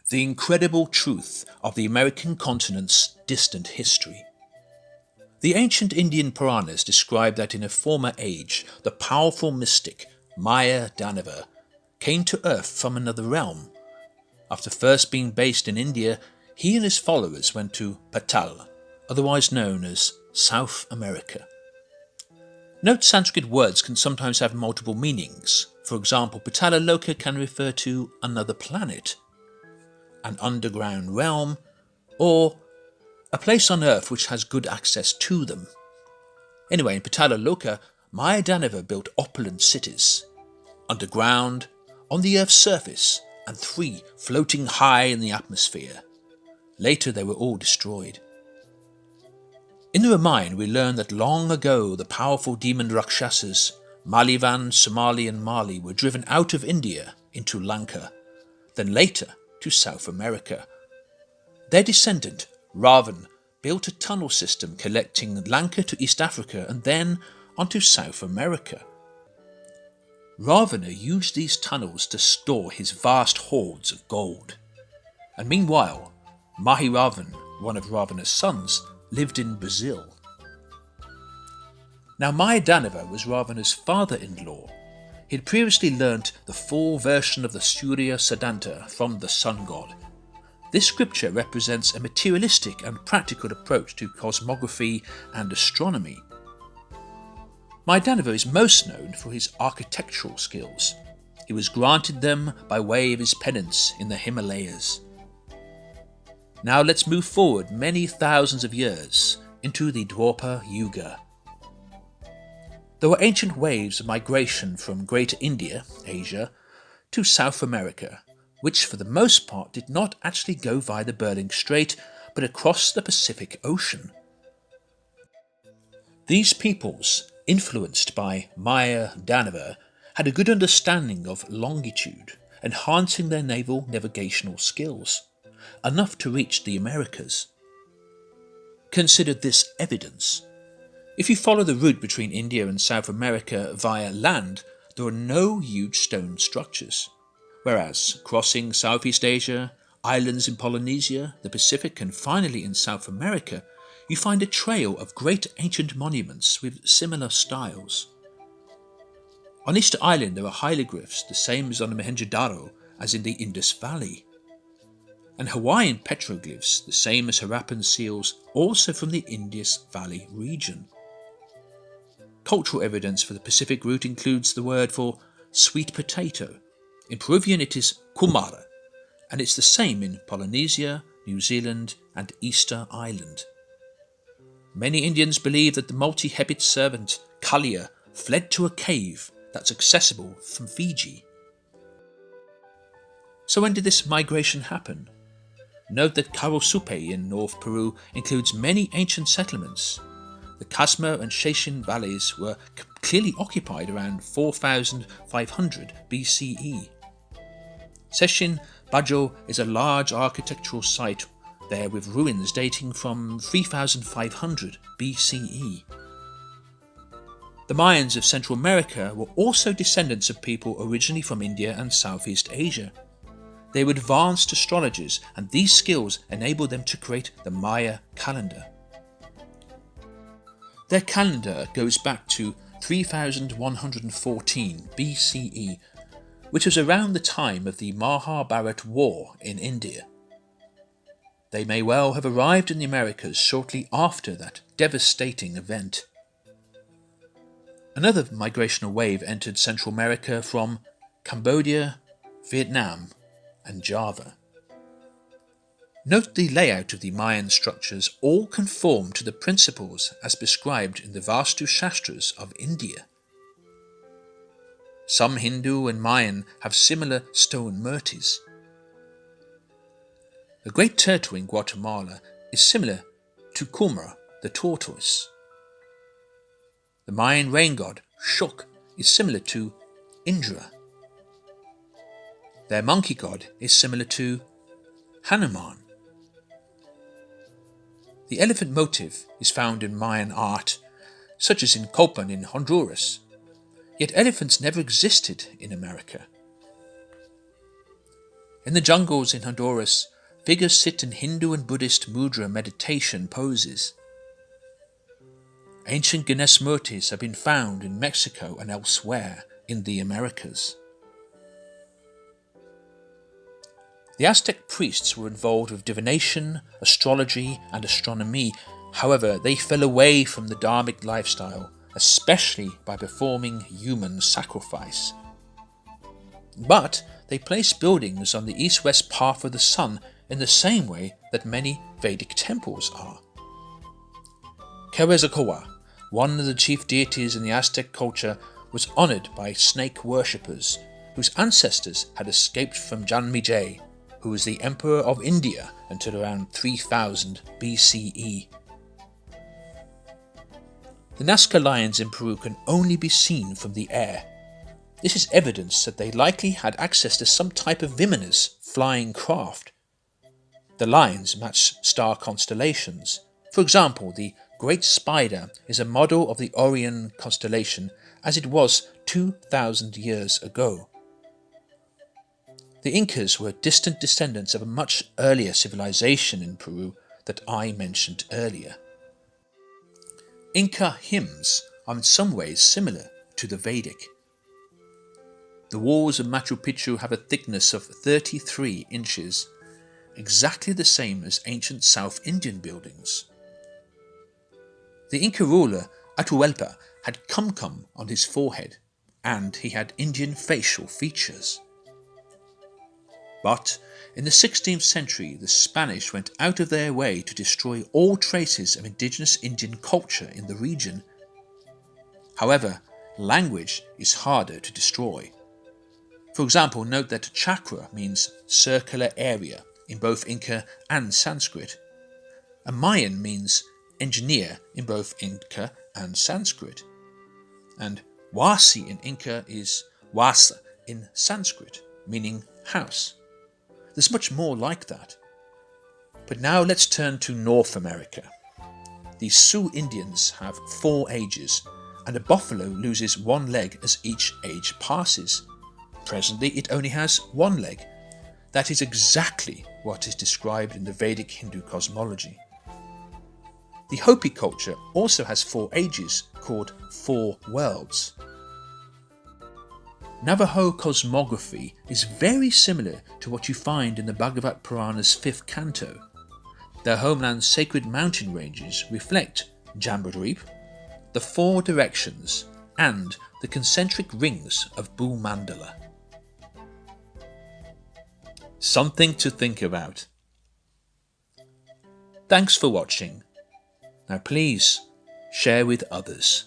The incredible truth of the American continent's distant history. The ancient Indian Puranas describe that in a former age, the powerful mystic Maya Danava came to Earth from another realm. After first being based in India, he and his followers went to Patal, otherwise known as South America. Note Sanskrit words can sometimes have multiple meanings. For example, Patala Loka can refer to another planet, an underground realm, or a place on Earth which has good access to them. Anyway, in Patala Loka, Maya Danava built opulent cities, underground, on the Earth's surface, and 3 floating high in the atmosphere. Later they were all destroyed. In the Ramayana we learn that long ago the powerful demon Rakshasas, Malivan, Somali and Mali were driven out of India into Lanka, then later to South America. Their descendant, Ravan, built a tunnel system connecting Lanka to East Africa and then onto South America. Ravana used these tunnels to store his vast hoards of gold. And meanwhile, Mahiravan, one of Ravana's sons, lived in Brazil. Now Maya Danava was Ravana's father-in-law. He had previously learnt the full version of the Surya Siddhanta from the sun god. This scripture represents a materialistic and practical approach to cosmography and astronomy. Maya Danava is most known for his architectural skills. He was granted them by way of his penance in the Himalayas. Now let's move forward many thousands of years into the Dwapara Yuga. There were ancient waves of migration from Greater India, Asia, to South America, which for the most part did not actually go via the Bering Strait, but across the Pacific Ocean. These peoples, influenced by Maya Danava, had a good understanding of longitude, enhancing their naval navigational skills, enough to reach the Americas. Consider this evidence. If you follow the route between India and South America via land, there are no huge stone structures, whereas crossing Southeast Asia, islands in Polynesia, the Pacific and finally in South America, you find a trail of great ancient monuments with similar styles. On Easter Island there are hieroglyphs the same as on the Mohenjo-daro as in the Indus Valley, and Hawaiian petroglyphs the same as Harappan seals also from the Indus Valley region. Cultural evidence for the Pacific route includes the word for sweet potato. In Peruvian it is kumara, and it's the same in Polynesia, New Zealand and Easter Island. Many Indians believe that the multi-headed serpent Kalia fled to a cave that's accessible from Fiji. So when did this migration happen? Note that Carosupe in North Peru includes many ancient settlements. The Casma and Sheshin valleys were clearly occupied around 4500 BCE. Seshin Bajo is a large architectural site there with ruins dating from 3500 BCE. The Mayans of Central America were also descendants of people originally from India and Southeast Asia. They were advanced astrologers, and these skills enabled them to create the Maya calendar. Their calendar goes back to 3114 BCE, which was around the time of the Mahabharat War in India. They may well have arrived in the Americas shortly after that devastating event. Another migrational wave entered Central America from Cambodia, Vietnam and Java. Note the layout of the Mayan structures all conform to the principles as prescribed in the Vastu Shastras of India. Some Hindu and Mayan have similar stone murtis. The great turtle in Guatemala is similar to Kumra, the tortoise. The Mayan rain god, Shuk, is similar to Indra. Their monkey god is similar to Hanuman. The elephant motif is found in Mayan art, such as in Copan in Honduras, yet elephants never existed in America. In the jungles in Honduras, figures sit in Hindu and Buddhist mudra meditation poses. Ancient Guinness murtis have been found in Mexico and elsewhere in the Americas. The Aztec priests were involved with divination, astrology, and astronomy. However, they fell away from the dharmic lifestyle, especially by performing human sacrifice. But they placed buildings on the east-west path of the sun in the same way that many Vedic temples are. Quetzalcoatl, one of the chief deities in the Aztec culture, was honoured by snake worshippers whose ancestors had escaped from Janmejay, who was the emperor of India until around 3000 BCE. The Nazca lions in Peru can only be seen from the air. This is evidence that they likely had access to some type of vimanus, flying craft. The lines match star constellations. For example, the Great Spider is a model of the Orion constellation as it was 2,000 years ago. The Incas were distant descendants of a much earlier civilization in Peru that I mentioned earlier. Inca hymns are in some ways similar to the Vedic. The walls of Machu Picchu have a thickness of 33 inches, exactly the same as ancient South Indian buildings. The Inca ruler Atahualpa had cum on his forehead, and he had Indian facial features. But in the 16th century, the Spanish went out of their way to destroy all traces of indigenous Indian culture in the region. However, language is harder to destroy. For example, note that chakra means circular area in both Inca and Sanskrit. A Mayan means engineer in both Inca and Sanskrit. And wasi in Inca is wasa in Sanskrit, meaning house. There's much more like that. But now let's turn to North America. The Sioux Indians have 4 ages, and a buffalo loses 1 leg as each age passes. Presently it only has 1 leg. That is exactly what is described in the Vedic Hindu cosmology. The Hopi culture also has 4 ages, called 4 worlds. Navajo cosmography is very similar to what you find in the Bhagavad Purana's 5th canto. Their homeland's sacred mountain ranges reflect Jambudvip, the 4 directions, and the concentric rings of Bhumandala. Something to think about. Thanks for watching. Now please share with others.